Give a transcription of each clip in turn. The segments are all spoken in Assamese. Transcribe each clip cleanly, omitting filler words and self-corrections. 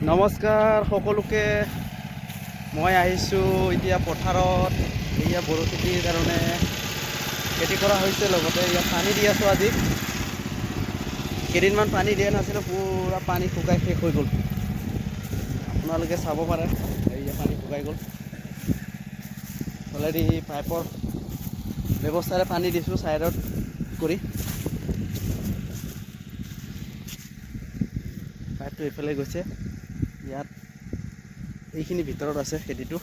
নমস্কাৰ সকলোকে। মই আহিছোঁ এতিয়া পথাৰত। এয়া বড়ো খেতিৰ কাৰণে খেতি কৰা হৈছে, লগতে ইয়াত পানী দি আছোঁ। আজি কেইদিনমান পানী দিয়া নাছিলোঁ, পূৰা পানী শুকাই শেষ হৈ গ'ল। আপোনালোকে চাব পাৰে, এয়া পানী শুকাই গ'ল। অলৰেডি পাইপৰ ব্যৱস্থাৰে পানী দিছোঁ ছাইডত কৰি। পাইপটো এইফালে গৈছে, ইয়াত এইখিনি ভিতৰত আছে খেতিটো।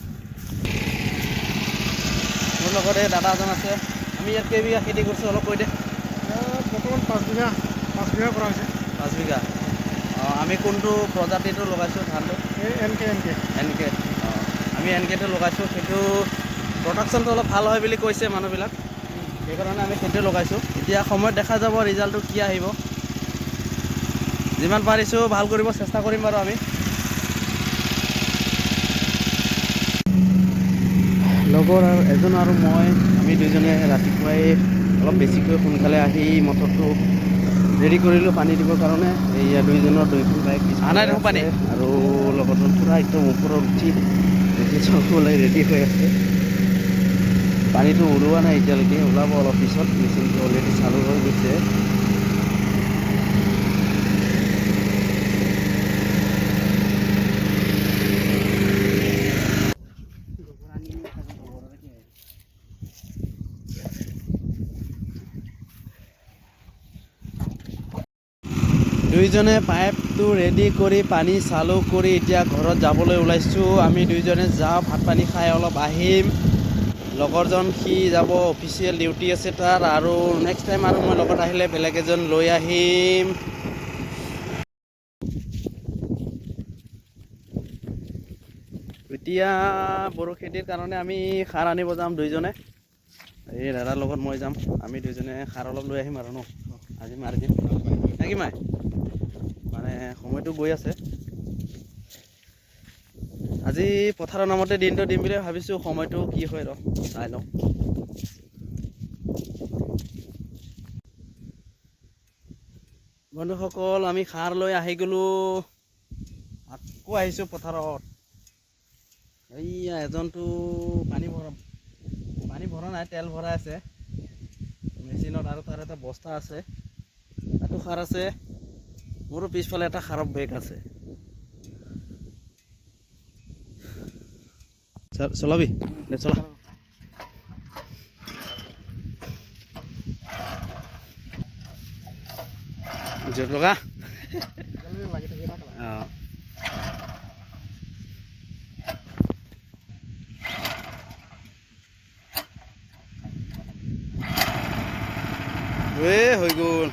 মোৰ লগত এই দাদা এজন আছে। আমি ইয়াত কেইবিঘা খেতি কৰিছোঁ অলপ কৈ দে। বৰ্তমান 5 বিঘা কৰা হৈছে। 5 বিঘা। আমি কোনটো প্ৰজাতিটো লগাইছোঁ ধানটো? এই এন কে আমি এনকেটো লগাইছোঁ। সেইটো প্ৰডাকশ্যনটো অলপ ভাল হয় বুলি কৈছে মানুহবিলাক, সেইকাৰণে আমি সেইটো লগাইছোঁ। এতিয়া সময়ত দেখা যাব ৰিজাল্টটো কি আহিব। যিমান পাৰিছোঁ ভাল কৰিব চেষ্টা কৰিম বাৰু। আমি লগৰ এজন আৰু মই, আমি দুজনে ৰাতিপুৱাই অলপ বেছিকৈ সোনকালে আহি মটৰটো ৰেডি কৰিলোঁ পানী দিবৰ কাৰণে। এইয়া দুইজনৰ দুইখন বাইক আনাই দেখোন পানী, আৰু লগত পূৰা একদম ওপৰত উঠি চলাবলৈ ৰেডি হৈ আছে। পানীটো ওলোৱা নাই এতিয়ালৈকে, ওলাব অলপ পিছত। মেচিনটো অলৰেডি চালু হৈ গৈছে। দুইজনে পাইপটো ৰেডি কৰি পানী চালু কৰি এতিয়া ঘৰত যাবলৈ ওলাইছোঁ। আমি দুইজনে যাওঁ, ভাত পানী খাই অলপ আহিম। লগৰজন সি যাব, অফিচিয়েল ডিউটি আছে তাৰ। আৰু নেক্সট টাইম আৰু মই লগত আহিলে বেলেগ এজন লৈ আহিম। এতিয়া বড়ো খেতিৰ কাৰণে আমি সাৰ আনিব যাম দুইজনে। এই দাদাৰ লগত মই যাম। আমি দুইজনে সাৰ অলপ লৈ আহিম আৰু ন, আজি মাৰি দিম নে কি মাই? মানে সময়টো গৈ আছে। আজি পথাৰৰ নামতে দিনটো দিম বুলি ভাবিছোঁ। সময়টো কি হয় ৰ চাই লওঁ। বন্ধুসকল, আমি সাৰ লৈ আহি গ'লোঁ। আকৌ আহিছোঁ পথাৰত। এইয়া এজনটো পানী ভৰা নাই, তেল ভৰাই আছে মেচিনত। আৰু তাৰ এটা বস্তা আছে, তাতো সাৰ আছে। মোৰো পিছফালে এটা সাৰৰ বেগ আছে। চলাবি দে, চলা। জোৰ লগা। অঁ, হৈ গ'ল।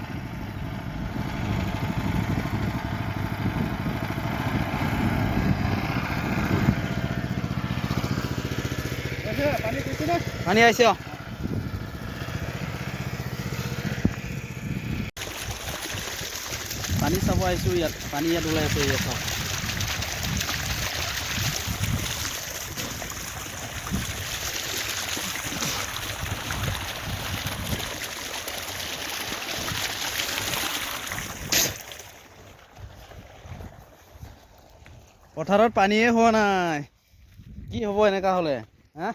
পানী আহিছে। অঁ, পানী চাব আহিছোঁ। ইয়াত পানী ইয়াত ওলাই আছে। ইয়াত চাওক। পথাৰত পানীয়ে হোৱা নাই। কি হ'ব এনেকা হ'লে? হা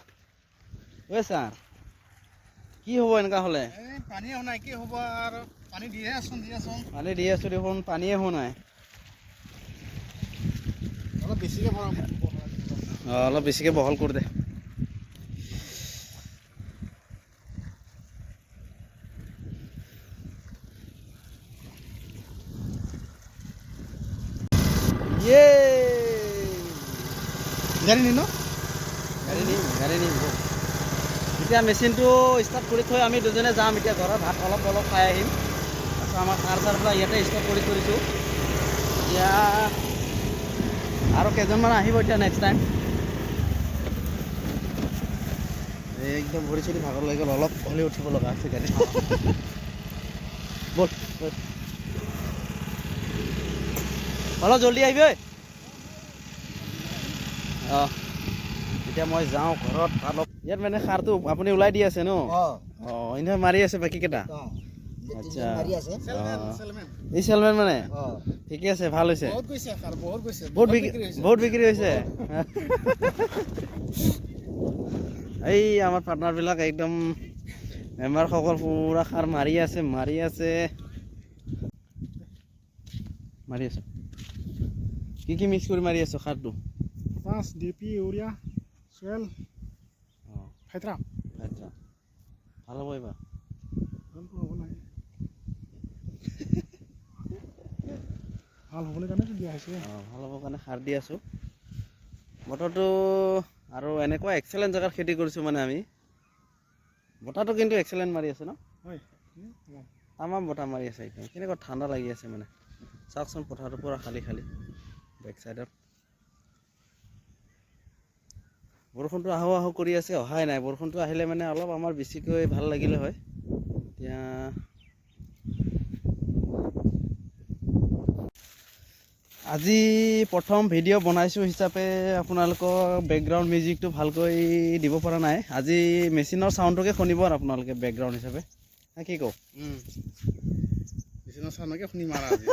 ঐ ছাৰ, কি হ'ব এনেকা হ'লে? পানী হোৱা নাই, কি হ'ব আৰু? পানী দিয়ে আছোঁ পানী দি আছোঁ দেখোন, পানীয়ে হোৱা নাই। অলপ বেছিকৈ ভৰাম। অঁ, অলপ বেছিকৈ বহল কৰি দে। গাড়ী নিনো, গাড়ী নিম। এতিয়া মেচিনটো ষ্টাৰ্ট কৰি থৈ আমি দুজনে যাম। এতিয়া ঘৰত ভাত অলপ খাই আহিম। তাৰপিছত আমাৰ সাৰ পৰা ইয়াতে ষ্টক কৰি থৈ দিছোঁ। এতিয়া আৰু কেইজনমান আহিব এতিয়া নেক্সট টাইম। একদম ভৰি চৰি ভাগৰ লাগি গ'ল, অলপ হ'লে উঠিব লগা হৈছে গাড়ী। ব'ল অলপ জল্দি আহিবি ঐ। অঁ, এতিয়া মই যাওঁ ঘৰত। অলপ ইয়াত মানে সাৰটো আপুনি ওলাই দি আছে ন? অঁ, এনেই মাৰি আছে বাকীকেইটা। আচ্ছা মাৰি আছে এই চেলমেন মানে অ ঠিকে আছে ভাল হৈছে বহুত গৈছে খাৰ বহুত গৈছে বহুত বিক্ৰী হৈছে এই আমাৰ পাৰ্টনাৰবিলাক একদম মেম্বাৰসকল পুৰা খাৰ মাৰি আছে মাৰি আছে কি মিক্স কৰি মাৰি আছো খাৰটো পটাছ ডিপি ইউৰিয়া চুৱেল অঁ ফাইট্ৰা আচ্ছা ভাল হ'ব এইবাৰ হ'ব লাগে ভাল হ'বলৈ কাৰণে দিয়া হৈছে অঁ ভাল হ'বৰ কাৰণে সাৰ দি আছোঁ বতৰটো আৰু এনেকুৱা এক্সেলেণ্ট জেগাত খেতি কৰিছোঁ মানে আমি বতাহটো কিন্তু এক্সেলেণ্ট মাৰি আছে ন হয় তামাম বতাহ মাৰি আছে একদম কেনেকুৱা ঠাণ্ডা লাগি আছে মানে চাওকচোন পথাৰটো পূৰা খালী খালী বেক চাইডত বৰষুণটো আহোঁ আহোঁ কৰি আছে অহাই নাই বৰষুণটো আহিলে মানে অলপ আমাৰ বেছিকৈ ভাল লাগিলে হয় এতিয়া আজি প্ৰথম ভিডিঅ' বনাইছোঁ হিচাপে আপোনালোকক বেকগ্ৰাউণ্ড মিউজিকটো ভালকৈ দিব পৰা নাই আজি মেচিনৰ চাউণ্ডটোকে শুনিব আৰু আপোনালোকে বেকগ্ৰাউণ্ড হিচাপে কি কওঁ মেচিনৰ চাউণ্ডকে শুনিম আৰু আজি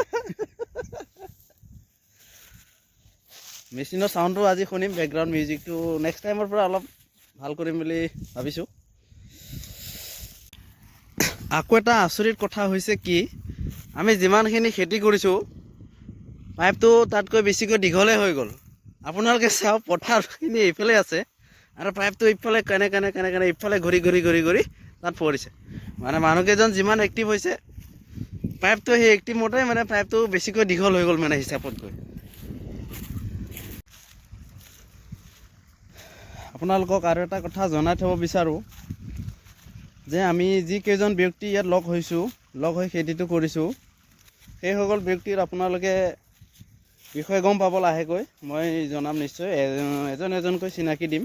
মেচিনৰ চাউণ্ডটো আজি শুনিম বেকগ্ৰাউণ্ড মিউজিকটো নেক্সট টাইমৰ পৰা অলপ ভাল কৰিম বুলি ভাবিছোঁ আকৌ এটা আচৰিত কথা হৈছে কি আমি যিমানখিনি খেতি কৰিছোঁ পাইপটো তাতকৈ বেছিকৈ দীঘলেই হৈ গ'ল আপোনালোকে চাওক পথাৰখিনি এইফালে আছে আৰু পাইপটো ইফালে কেনে ইফালে ঘূৰি তাত পৰিছে মানে মানুহকেইজন যিমান এক্টিভ হৈছে পাইপটো সেই এক্টিভ মতে মানে পাইপটো বেছিকৈ দীঘল হৈ গ'ল মানে হিচাপতকৈ আপোনালোকক আৰু এটা কথা জনাই থ'ব বিচাৰোঁ যে আমি যিকেইজন ব্যক্তি ইয়াত লগ হৈছোঁ লগ হৈ খেতিটো কৰিছোঁ সেইসকল ব্যক্তিৰ আপোনালোকে বিষয়ে গম পাব লাহেকৈ মই জনাম নিশ্চয় এজন এজনকৈ চিনাকি দিম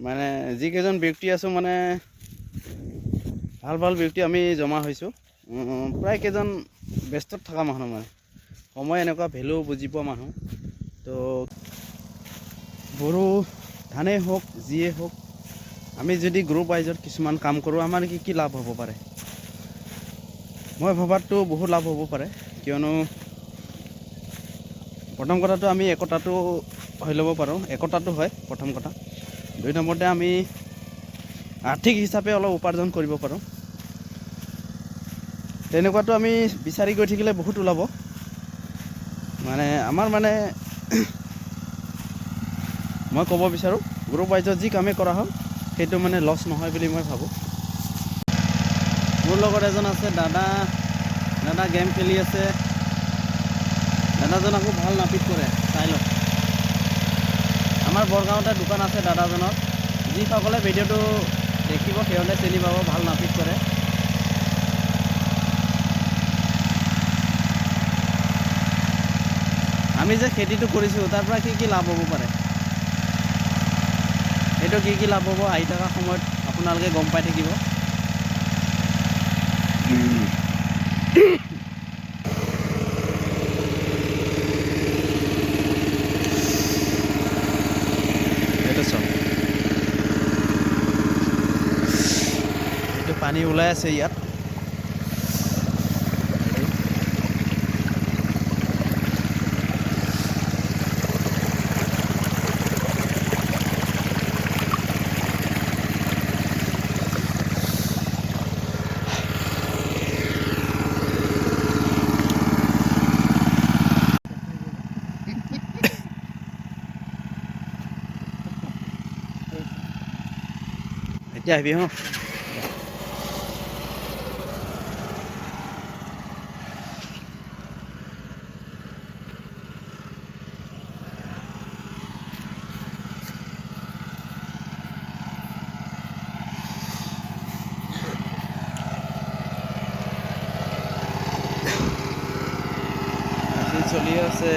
মানে যিকেইজন ব্যক্তি আছোঁ মানে ভাল ব্যক্তি আমি জমা হৈছোঁ প্ৰায় কেইজন ব্যস্তত থকা মানুহ মানে সময় এনেকুৱা ভেলু বুজি পোৱা মানুহ তো বড়ো ধানেই হওক যিয়ে হওক আমি যদি গ্ৰুপ ৱাইজত কিছুমান কাম কৰোঁ আমাৰ কি লাভ হ'ব পাৰে মই ভবাততো বহুত লাভ হ'ব পাৰে কিয়নো প্ৰথম কথাটো আমি একতাটো হৈ ল'ব পাৰোঁ একতাটো হয় প্ৰথম কথা 2 নম্বৰতে আমি আৰ্থিক হিচাপে অলপ উপাৰ্জন কৰিব পাৰোঁ তেনেকুৱাটো আমি বিচাৰি গৈ থাকিলে বহুত ওলাব মানে আমাৰ মানে মই ক'ব বিচাৰোঁ গ্ৰুপ ৱাইজত যি কামেই কৰা হওক সেইটো মানে লছ নহয় বুলি মই ভাবোঁ মোৰ লগত এজন আছে দাদা গেম খেলি আছে দাদাজন আকৌ ভাল নাপিত কৰে চাই লওক আমাৰ বৰগাঁৱতে দোকান আছে দাদাজনৰ যিসকলে ভিডিঅ'টো দেখিব সিহঁতে চিনি পাব ভাল নাপিত কৰে আমি যে খেতিটো কৰিছোঁ তাৰ পৰা কি লাভ হ'ব পাৰে সেইটো কি লাভ হ'ব আহি থকা সময়ত আপোনালোকে গম পাই থাকিব এইটো চাওক এইটো পানী ওলাই আছে ইয়াত এতিয়া আহিবি হঁ চলি আছে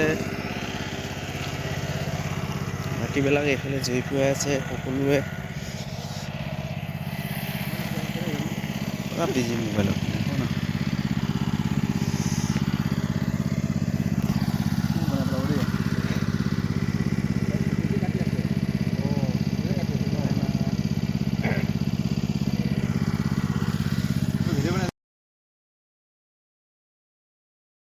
বাকীবিলাক এইফালে জুই ফুৱাই আছে সকলোৱে পুৰা বিজি মোবাইলত